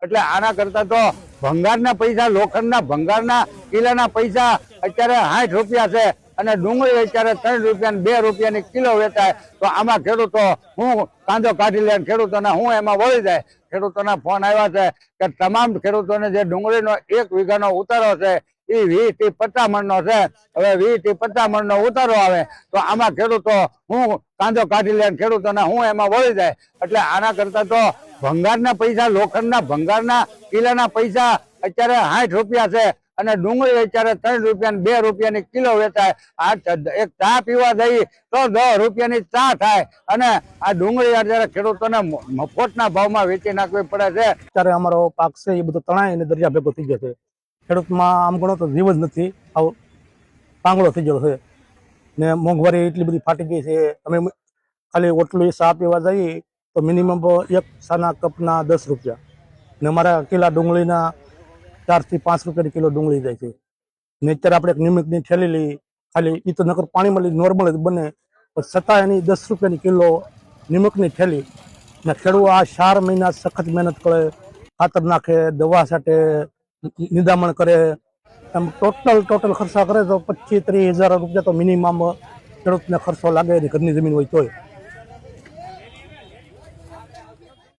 એટલે આના કરતા તો ભંગારના પૈસા, લોખંડના ભંગારના કિલ્લાના પૈસા અત્યારે 60 રૂપિયા છે અને ડુંગળી અત્યારે 3 રૂપિયા ને 2 રૂપિયાની કિલો વેચાય. તો આમાં ખેડૂતો હું કાંદો કાઢી લે, ખેડૂતોને હું એમાં વળી જાય. ખેડૂતોના ફોન આવ્યા છે કે તમામ ખેડૂતોને જે ડુંગળીનો 1 વીઘાનો ઉતારો છે એ 20 થી 50 મણનો છે. હવે 20 થી 50 મણનો ઉતારો આવે તો આમાં ખેડૂતો હું કાંદો કાઢી લે, ખેડૂતોને હું એમાં વળી જાય. એટલે આના કરતા તો ભંગારના પૈસા, લોખંડના ભંગારના કિલ્લાના પૈસા અત્યારે 60 રૂપિયા છે અને ડુંગળી અત્યારે 3 રૂપિયા ને 2 રૂપિયાની કિલો વેચાય. આ એક ચા પીવા જઈએ તો 10 રૂપિયાની ચા થાય અને આ ડુંગળી અત્યારે ખેડૂતોને મફતના ભાવમાં વેચી નાખવી પડે છે. અત્યારે અમારો પાક છે એ બધો તણાઈ અને દરિયા ભેગો થઈ ગયો છે. ખેડૂતમાં આમ ગણો તો જીવ જ નથી, આવો પાંગળો થઈ ગયો છે ને મોંઘવારી એટલી બધી ફાટી ગઈ છે. અમે ખાલી ઓટલું ચા પીવા જઈએ તો મિનિમમ એક સાના કપના 10 રૂપિયા ને અમારા કિલા ડુંગળીના 4 થી 5 રૂપિયાની કિલો ડુંગળી જાય છે. ને અત્યારે આપણે એક નિમકની થેલી લઈ, ખાલી એ તો નકર પાણીમાં લઈ નોર્મલ જ બને, પણ છતાં એની 10 રૂપિયાની કિલો નિમકની થેલી. ને ખેડૂત આ 4 મહિના સખત મહેનત કરે, ખાતર નાખે, દવા છાંટે, નિદામણ કરે, એમ ટોટલ ખર્ચા કરે તો 25-30 હજાર રૂપિયા તો મિનિમમ ખેડૂતને ખર્ચો લાગે. ઘરની જમીન હોય તોય